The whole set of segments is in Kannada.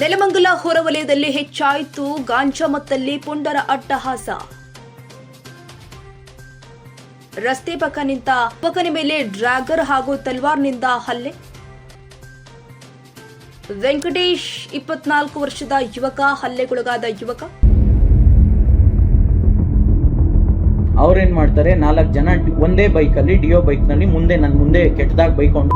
ನೆಲಮಂಗಲ ಹೊರವಲಯದಲ್ಲಿ ಹೆಚ್ಚಾಯಿತು ಗಾಂಜಾ ಮತ್ತಲ್ಲಿ ಪುಂಡರ ಅಟ್ಟಹಾಸ. ರಸ್ತೆ ಪಕ್ಕ ನಿಂತ ಯುವಕನ ಮೇಲೆ ಡ್ರ್ಯಾಗರ್ ಹಾಗೂ ತಲ್ವಾರ್ನಿಂದ ಹಲ್ಲೆ. ವೆಂಕಟೇಶ್ 24 ವರ್ಷದ ಯುವಕ ಹಲ್ಲೆಗೊಳಗಾದ ಯುವಕ. ಅವ್ರೇನ್ ಮಾಡ್ತಾರೆ, 4 ಜನ ಒಂದೇ ಬೈಕಲ್ಲಿ ಡಿಯೋ ಬೈಕ್ನಲ್ಲಿ ಮುಂದೆ ಕೆಟ್ಟದಾಗ ಬೈಕೊಂಡು.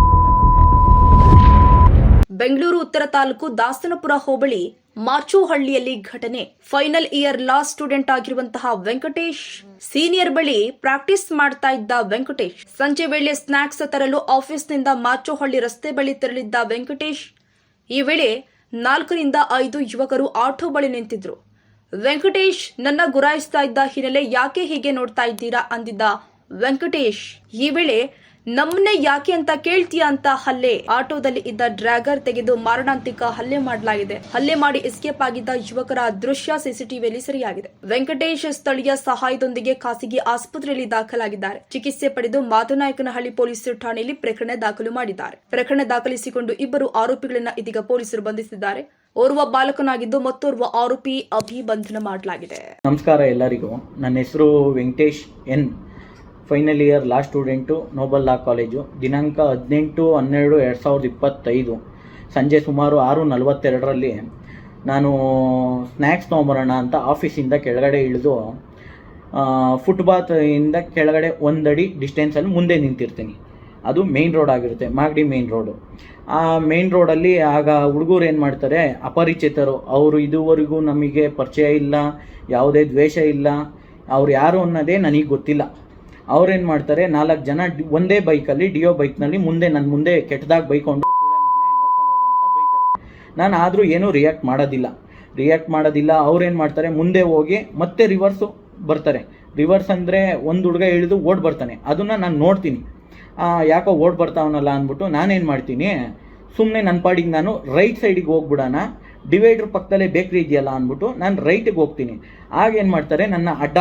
ಬೆಂಗಳೂರು ಉತ್ತರ ತಾಲೂಕು ದಾಸನಪುರ ಹೋಬಳಿ ಮಾಚುಹಳ್ಳಿಯಲ್ಲಿ ಘಟನೆ. ಫೈನಲ್ ಇಯರ್ ಲಾ ಸ್ಟೂಡೆಂಟ್ ಆಗಿರುವಂತಹ ವೆಂಕಟೇಶ್ ಸೀನಿಯರ್ ಬಳಿ ಪ್ರಾಕ್ಟೀಸ್ ಮಾಡ್ತಾ ಇದ್ದ ವೆಂಕಟೇಶ್ ಸಂಜೆ ವೇಳೆ ಸ್ನಾಕ್ಸ್ ತರಲು ಆಫೀಸ್ನಿಂದ ಮಾಚುಹಳ್ಳಿ ರಸ್ತೆ ಬಳಿ ತೆರಳಿದ್ದ ವೆಂಕಟೇಶ್ ಈ ವೇಳೆ 4 ರಿಂದ 5 ಯುವಕರು ಆಟೋ ಬಳಿ ನಿಂತಿದ್ರು. ವೆಂಕಟೇಶ್ ನನ್ನ ಗುರಾಯಿಸ್ತಾ ಇದ್ದ ಹಿನ್ನೆಲೆ ಯಾಕೆ ಹೀಗೆ ನೋಡ್ತಾ ಇದ್ದೀರಾ ಅಂದಿದ್ದ ವೆಂಕಟೇಶ್ ಈ ವೇಳೆ ನಮ್ಮನ್ನೇ ಯಾಕೆ ಅಂತ ಕೇಳ್ತೀಯಾ ಅಂತ ಹಲ್ಲೆ. ಆಟೋದಲ್ಲಿ ಇದ್ದ ಡ್ರ್ಯಾಗರ್ ತೆಗೆದು ಮಾರಣಾಂತಿಕ ಹಲ್ಲೆ ಮಾಡಲಾಗಿದೆ. ಹಲ್ಲೆ ಮಾಡಿ ಎಸ್ಕೇಪ್ ಆಗಿದ್ದ ಯುವಕರ ದೃಶ್ಯ ಸಿಸಿಟಿವಿಯಲ್ಲಿ ಸೆರೆಯಾಗಿದೆ. ವೆಂಕಟೇಶ್ ಸ್ಥಳೀಯ ಸಹಾಯದೊಂದಿಗೆ ಖಾಸಗಿ ಆಸ್ಪತ್ರೆಯಲ್ಲಿ ದಾಖಲಾಗಿದ್ದಾರೆ. ಚಿಕಿತ್ಸೆ ಪಡೆದು ಮಾದನಾಯಕನಹಳ್ಳಿ ಪೊಲೀಸ್ ಠಾಣೆಯಲ್ಲಿ ಪ್ರಕರಣ ದಾಖಲು ಮಾಡಿದ್ದಾರೆ. ಪ್ರಕರಣ ದಾಖಲಿಸಿಕೊಂಡು 2 ಆರೋಪಿಗಳನ್ನ ಇದೀಗ ಪೊಲೀಸರು ಬಂಧಿಸಿದ್ದಾರೆ. ಓರ್ವ ಬಾಲಕನಾಗಿದ್ದು ಮತ್ತೋರ್ವ ಆರೋಪಿ ಬಂಧನ ಮಾಡಲಾಗಿದೆ. ನಮಸ್ಕಾರ ಎಲ್ಲರಿಗೂ. ನನ್ನ ಹೆಸರು ವೆಂಕಟೇಶ್ ಎನ್. ಫೈನಲ್ ಇಯರ್ ಲಾ ಸ್ಟೂಡೆಂಟು, ನೋಬಲ್ ಲಾ ಕಾಲೇಜು. ದಿನಾಂಕ 18/12/2025 ಸಂಜೆ ಸುಮಾರು 6:42ರಲ್ಲಿ ನಾನು ಸ್ನ್ಯಾಕ್ಸ್ ತೊಗೊಂಬರೋಣ ಅಂತ ಆಫೀಸಿಂದ ಕೆಳಗಡೆ ಇಳಿದು ಫುಟ್ಪಾತಿಂದ ಕೆಳಗಡೆ 1 ಅಡಿ ಡಿಸ್ಟೆನ್ಸಲ್ಲಿ ಮುಂದೆ ನಿಂತಿರ್ತೀನಿ. ಅದು ಮೇನ್ ರೋಡ್ ಆಗಿರುತ್ತೆ, ಮಾಗಡಿ ಮೇನ್ ರೋಡು. ಆ ಮೇನ್ ರೋಡಲ್ಲಿ ಆಗ ಹುಡುಗರು ಏನು ಮಾಡ್ತಾರೆ, ಅಪರಿಚಿತರು. ಅವರು ಇದುವರೆಗೂ ನಮಗೆ ಪರಿಚಯ ಇಲ್ಲ, ಯಾವುದೇ ದ್ವೇಷ ಇಲ್ಲ, ಅವ್ರು ಯಾರು ಅನ್ನೋದೇ ನನಗೆ ಗೊತ್ತಿಲ್ಲ. ಅವ್ರೇನು ಮಾಡ್ತಾರೆ, 4 ಜನ ಒಂದೇ ಬೈಕಲ್ಲಿ ಡಿಯೋ ಬೈಕ್ನಲ್ಲಿ ಮುಂದೆ ಕೆಟ್ಟದಾಗ ಬೈಕೊಂಡು ನೋಡ್ಕೊಂಡು ಹೋಗೋ ಅಂತ ಬೈತಾರೆ. ನಾನು ಆದರೂ ಏನೂ ರಿಯಾಕ್ಟ್ ಮಾಡೋದಿಲ್ಲ. ಅವ್ರೇನು ಮಾಡ್ತಾರೆ, ಮುಂದೆ ಹೋಗಿ ಮತ್ತೆ ರಿವರ್ಸು ಬರ್ತಾರೆ. ರಿವರ್ಸ್ ಅಂದರೆ ಒಂದು ಹುಡುಗ ಇಳಿದು ಓಡ್ ಬರ್ತಾನೆ. ಅದನ್ನು ನಾನು ನೋಡ್ತೀನಿ, ಯಾಕೋ ಓಡ್ ಬರ್ತಾವನಲ್ಲ ಅಂದ್ಬಿಟ್ಟು ನಾನೇನು ಮಾಡ್ತೀನಿ, ಸುಮ್ಮನೆ ನನ್ನ ಪಾಡಿಗೆ ನಾನು ರೈಟ್ ಸೈಡಿಗೆ ಹೋಗ್ಬಿಡೋಣ, ಡಿವೈಡ್ರ್ ಪಕ್ಕದಲ್ಲೇ ಬೇಕ್ರಿ ಇದೆಯಲ್ಲ ಅಂದ್ಬಿಟ್ಟು ನಾನು ರೈಟಿಗೆ ಹೋಗ್ತೀನಿ. ಆಗೇನು ಮಾಡ್ತಾರೆ, ನನ್ನ ಅಡ್ಡ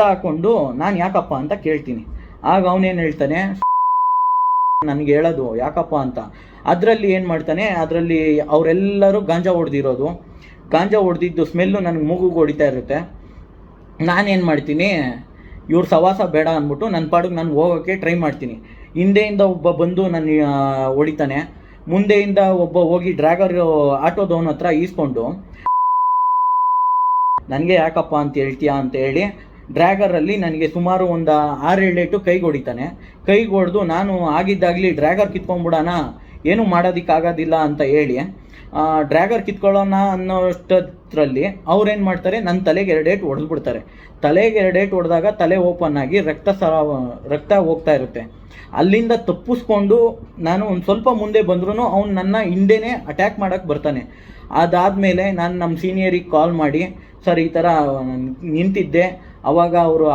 ಹಾಕ್ಕೊಂಡು ನಾನು ಯಾಕಪ್ಪ ಅಂತ ಕೇಳ್ತೀನಿ. ಆಗ ಅವನೇನು ಹೇಳ್ತಾನೆ, ನನಗೆ ಹೇಳೋದು ಯಾಕಪ್ಪ ಅಂತ. ಅದರಲ್ಲಿ ಏನು ಮಾಡ್ತಾನೆ, ಅದರಲ್ಲಿ ಅವರೆಲ್ಲರೂ ಗಾಂಜಾ ಹೊಡೆದಿದ್ದು ಸ್ಮೆಲ್ಲು ನನಗೆ ಮೂಗುಗೆ ಹೊಡಿತಾ ಇರುತ್ತೆ. ನಾನೇನು ಮಾಡ್ತೀನಿ, ಇವ್ರ ಸವಾಸ ಬೇಡ ಅಂದ್ಬಿಟ್ಟು ನನ್ನ ಪಾಡಿಗೆ ನಾನು ಹೋಗೋಕ್ಕೆ ಟ್ರೈ ಮಾಡ್ತೀನಿ. ಹಿಂದೆಯಿಂದ ಒಬ್ಬ ಬಂದು ನನ್ನ ಹೊಡಿತಾನೆ, ಮುಂದೆಯಿಂದ ಒಬ್ಬ ಹೋಗಿ ಡ್ರ್ಯಾಗರ್ ಆಟೋದವನ ಹತ್ರ ಈಸ್ಕೊಂಡು ನನಗೆ ಯಾಕಪ್ಪ ಅಂತ ಹೇಳ್ತೀಯಾ ಅಂತ ಹೇಳಿ ಡ್ರ್ಯಾಗರಲ್ಲಿ ನನಗೆ ಸುಮಾರು ಒಂದು 6-7 ಏಟು ಕೈಗೆ ಹೊಡಿತಾನೆ. ಕೈಗೆ ಹೊಡೆದು ನಾನು ಆಗಿದ್ದಾಗಲಿ ಡ್ರ್ಯಾಗರ್ ಕಿತ್ಕೊಂಡ್ಬಿಡೋಣ, ಏನೂ ಮಾಡೋದಕ್ಕಾಗೋದಿಲ್ಲ ಅಂತ ಹೇಳಿ ಡ್ರ್ಯಾಗರ್ ಕಿತ್ಕೊಳ್ಳೋಣ ಅನ್ನೋಷ್ಟರಲ್ಲಿ ಅವ್ರೇನು ಮಾಡ್ತಾರೆ, ನನ್ನ ತಲೆಗೆ 2 ಏಟು ಹೊಡೆದ್ಬಿಡ್ತಾರೆ. ತಲೆಗೆ 2 ಏಟು ಹೊಡೆದಾಗ ತಲೆ ಓಪನ್ ಆಗಿ ರಕ್ತ ಹೋಗ್ತಾ ಇರುತ್ತೆ. ಅಲ್ಲಿಂದ ತಪ್ಪಿಸ್ಕೊಂಡು ನಾನು ಒಂದು ಸ್ವಲ್ಪ ಮುಂದೆ ಬಂದ್ರೂ ಅವ್ನು ನನ್ನ ಹಿಂದೆನೇ ಅಟ್ಯಾಕ್ ಮಾಡೋಕ್ಕೆ ಬರ್ತಾನೆ. ಅದಾದಮೇಲೆ ನಾನು ನಮ್ಮ ಸೀನಿಯರಿಗೆ ಕಾಲ್ ಮಾಡಿ, ಸರ್ ಈ ಥರ ನಿಂತಿದ್ದೆ, ಆವಾಗ ಅವರು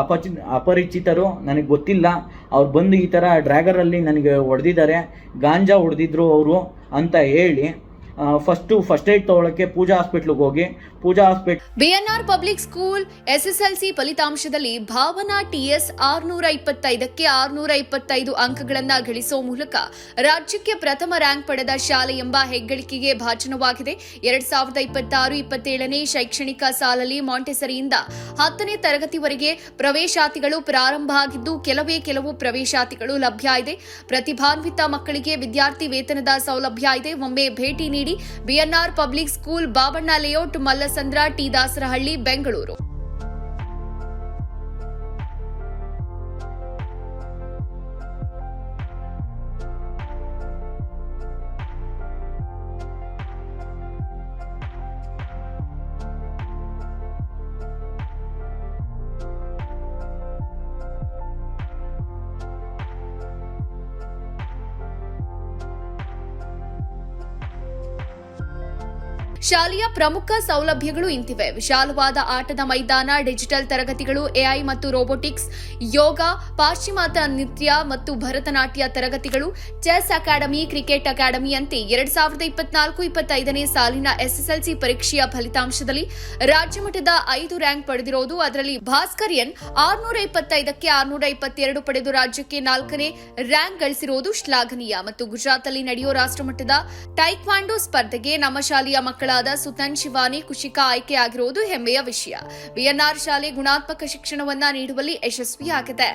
ಅಪರಿಚಿತರು, ನನಗೆ ಗೊತ್ತಿಲ್ಲ, ಅವ್ರು ಬಂದು ಈ ಥರ ಡ್ರ್ಯಾಗರಲ್ಲಿ ನನಗೆ ಹೊಡೆದಿದ್ದಾರೆ, ಗಾಂಜಾ ಹೊಡೆದಿದ್ರು ಅವರು ಅಂತ ಹೇಳಿ ಫಸ್ಟ್ ಏಡ್ ತಗೊಳ್ಳೋಕ್ಕೆ ಪೂಜಾ ಹಾಸ್ಪಿಟ್ಲಿಗೆ ಹೋಗಿ ಬಿಎನ್ಆರ್ ಪಬ್ಲಿಕ್ ಸ್ಕೂಲ್ ಎಸ್ಎಸ್ಎಲ್ಸಿ ಫಲಿತಾಂಶದಲ್ಲಿ ಭಾವನಾ ಟಿಎಸ್ 625ಕ್ಕೆ 625 ಅಂಕಗಳನ್ನು ಗಳಿಸುವ ಮೂಲಕ ರಾಜ್ಯಕ್ಕೆ ಪ್ರಥಮ ರ್ಯಾಂಕ್ ಪಡೆದ ಶಾಲೆ ಎಂಬ ಹೆಗ್ಗಳಿಕೆಗೆ ಭಾಜನವಾಗಿದೆ. 2026-27ನೇ ಶೈಕ್ಷಣಿಕ ಸಾಲಲ್ಲಿ ಮಾಂಟೆಸರಿಯಿಂದ 10ನೇ ತರಗತಿವರೆಗೆ ಪ್ರವೇಶಾತಿಗಳು ಪ್ರಾರಂಭ ಆಗಿದ್ದು ಕೆಲವು ಪ್ರವೇಶಾತಿಗಳು ಲಭ್ಯ ಇದೆ. ಪ್ರತಿಭಾನ್ವಿತ ಮಕ್ಕಳಿಗೆ ವಿದ್ಯಾರ್ಥಿ ವೇತನದ ಸೌಲಭ್ಯ ಇದೆ. ಒಮ್ಮೆ ಭೇಟಿ ನೀಡಿ. BNR public school, Babanna layout, Mallasandra, T Dasarahalli, Bengaluru. ಶಾಲೆಯ ಪ್ರಮುಖ ಸೌಲಭ್ಯಗಳು ಇಂತಿವೆ: ವಿಶಾಲವಾದ ಆಟದ ಮೈದಾನ, ಡಿಜಿಟಲ್ ತರಗತಿಗಳು, ಎಐ ಮತ್ತು ರೋಬೋಟಿಕ್ಸ್, ಯೋಗ, ಪಾಶ್ಚಿಮಾತ್ಯ ನೃತ್ಯ ಮತ್ತು ಭರತನಾಟ್ಯ ತರಗತಿಗಳು, ಚೆಸ್ ಅಕಾಡೆಮಿ, ಕ್ರಿಕೆಟ್ ಅಕಾಡೆಮಿ ಅಂತೆ 2024-25ನೇ ಸಾಲಿನ ಎಸ್ಎಸ್ಎಲ್ಸಿ ಪರೀಕ್ಷೆಯ ಫಲಿತಾಂಶದಲ್ಲಿ ರಾಜ್ಯ ಮಟ್ಟದ 5 ರ್ಯಾಂಕ್ ಪಡೆದಿರುವುದು. ಅದರಲ್ಲಿ ಭಾಸ್ಕರ್ಯನ್ 625ಕ್ಕೆ 622 ಪಡೆದು ರಾಜ್ಯಕ್ಕೆ 4ನೇ ರ್ಯಾಂಕ್ ಗಳಿಸಿರುವುದು ಶ್ಲಾಘನೀಯ. ಮತ್ತು ಗುಜರಾತ್ನಲ್ಲಿ ನಡೆಯುವ ರಾಷ್ಟ್ರಮಟ್ಟದ ಟೈಕ್ವಾಂಡೋ ಸ್ಪರ್ಧೆಗೆ ನಮ್ಮ ಶಾಲೆಯ ಮಕ್ಕಳಾದ ಸುತನ್, ಶಿವಾನಿ, ಕುಶಿಕಾ ಆಯ್ಕೆಯಾಗಿರುವುದು ಹೆಮ್ಮೆಯ ವಿಷಯ. ಬಿಎನ್ಆರ್ ಶಾಲೆ ಗುಣಾತ್ಮಕ ಶಿಕ್ಷಣವನ್ನ ನೀಡುವಲ್ಲಿ ಯಶಸ್ವಿಯಾಗಿದೆ.